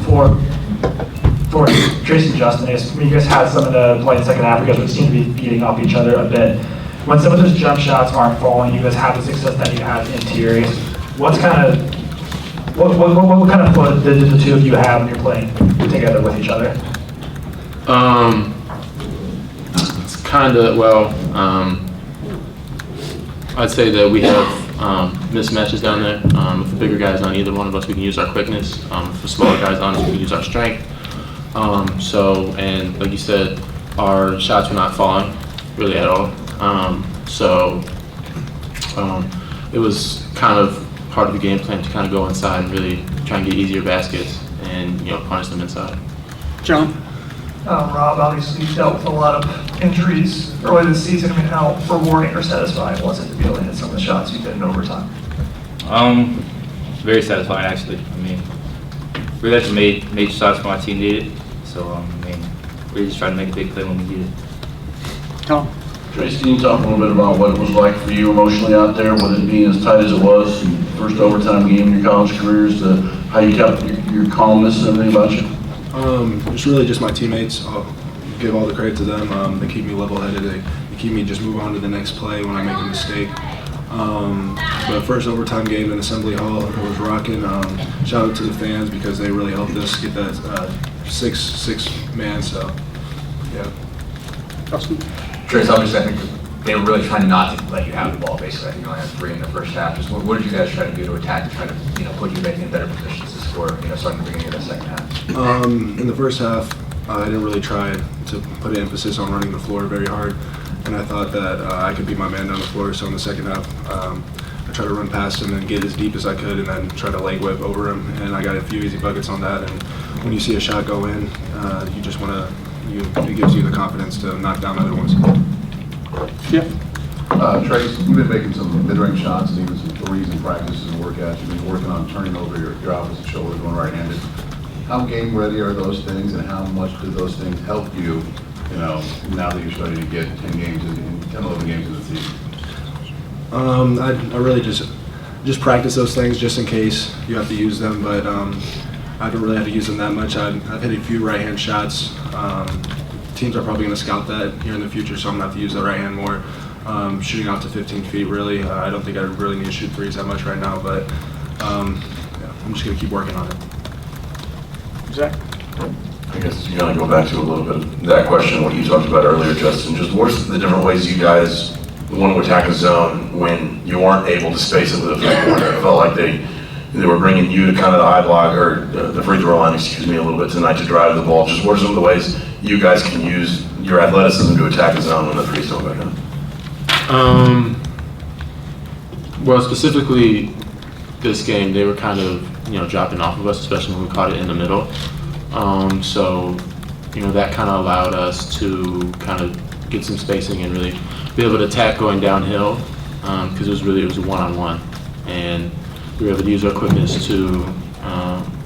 for Trayce and Justin, when you guys had some of the play in the second half, you guys would seem to be beating off each other a bit. When some of those jump shots aren't falling, you guys have the success that you have interiors. What kind of flow did the two of you have when you're playing together with each other? It's kind of, I'd say that we have mismatches down there. If the bigger guys on either one of us, we can use our quickness. If the smaller guys on us, we can use our strength. And like you said, our shots were not falling really at all. It was kind of part of the game plan to kind of go inside and really try and get easier baskets and, punish them inside. John? Rob, obviously you dealt with a lot of injuries early this season. I mean, how rewarding or satisfying was it to be able to hit some of the shots you did in overtime? Very satisfying, actually. I mean, we actually made shots when our team needed. So, we just tried to make a big play when we needed. Tom? Trayce, can you talk a little bit about what it was like for you emotionally out there, with it being as tight as it was, first overtime game in your college careers, how you kept your calmness and everything about you? It's really just my teammates. I'll give all the credit to them. They keep me level-headed. They keep me just move on to the next play when I make a mistake. But first overtime game in Assembly Hall, it was rocking. Shout out to the fans because they really helped us get that six man. So, yeah. Trayce, obviously, I think they were really trying not to let you have the ball. Basically, I think you only had 3 in the first half. Just what did you guys try to do to attack to try to put you in better positions to score? Starting the beginning of the second half. In the first half, I didn't really try to put an emphasis on running the floor very hard, and I thought that I could be my man down the floor. So in the second half, I tried to run past him and get as deep as I could, and then try to leg whip over him. And I got a few easy buckets on that. And when you see a shot go in, you just want to. It gives you the confidence to knock down other ones. Yeah. Trayce, you've been making some mid-range shots and even some threes in practices and workouts. You've been working on turning over your opposite shoulder, going right-handed. How game ready are those things, and how much do those things help you, now that you're starting to get 10, 11 games in the season? I really just practice those things just in case you have to use them, but I haven't really had to use them that much. I've hit a few right-hand shots. Teams are probably going to scout that here in the future, so I'm going to have to use the right hand more. Shooting out to 15 feet, really. I don't think I really need to shoot threes that much right now, but I'm just going to keep working on it. Zach? I guess you're going to go back to a little bit of that question, what you talked about earlier, Justin. Just what's the different ways you guys want to attack a zone when you weren't able to space it with a three-pointer? It felt like they were bringing you to kind of the eye block, or the free throw line, a little bit tonight to drive the ball. Just what are some of the ways you guys can use your athleticism to attack a zone when the threes don't go down? Well, specifically this game, they were kind of, dropping off of us, especially when we caught it in the middle. That kind of allowed us to kind of get some spacing and really be able to attack going downhill, because it was a one-on-one. And we were able to use our quickness to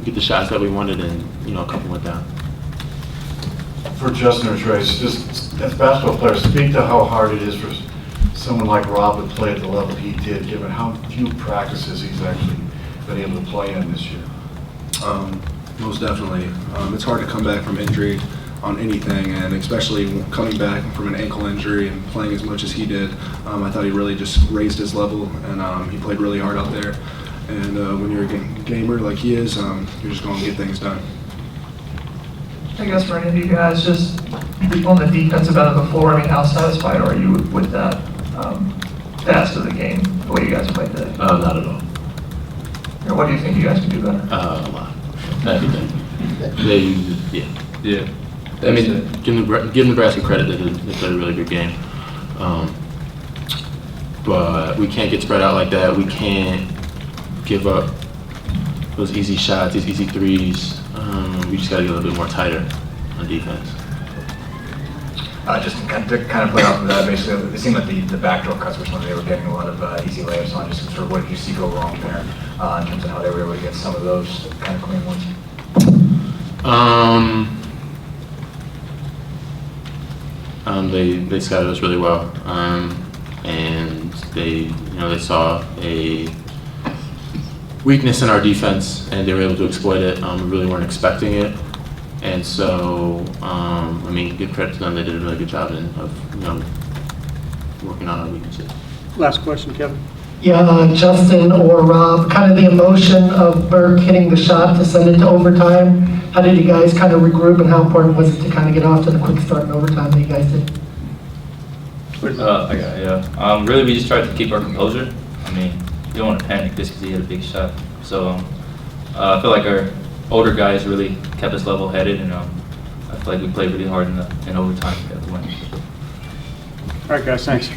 get the shots that we wanted, and, a couple went down. For Justin or Trayce, just as basketball players, speak to how hard it is for someone like Rob to play at the level he did, given how few practices he's actually been able to play in this year. Most definitely. It's hard to come back from injury on anything, and especially coming back from an ankle injury and playing as much as he did. I thought he really just raised his level, and he played really hard out there. And when you're a gamer like he is, you're just going to get things done. I guess for any of you guys, just on the defensive end of the floor, I mean, how satisfied are you with that fast of the game, the way you guys played today? Not at all. What do you think you guys can do better? A lot. Everything. Yeah. I mean, give Nebraska credit. They played a really good game. But we can't get spread out like that. We can't give up those easy shots, these easy threes. We just got to get a little bit more tighter on defense. Just to kind of play off of that, basically, it seemed like the backdoor cuts were something they were getting a lot of easy layups on. Just sort of what did you see go wrong there in terms of how they were able to get some of those kind of clean ones? They scouted us really well, and they saw a weakness in our defense, and they were able to exploit it. We really weren't expecting it. And so, I mean, give credit to them. They did a really good job of working on our weaknesses. Last question, Kevin. Yeah, Justin or Rob, kind of the emotion of Burke hitting the shot to send it to overtime. How did you guys kind of regroup, and how important was it to kind of get off to the quick start in overtime that you guys did? Really, we just tried to keep our composure. I mean, you don't want to panic just because he hit a big shot. So I feel like our older guys really kept us level-headed, and I feel like we played really hard in overtime to get the win. All right, guys, thanks.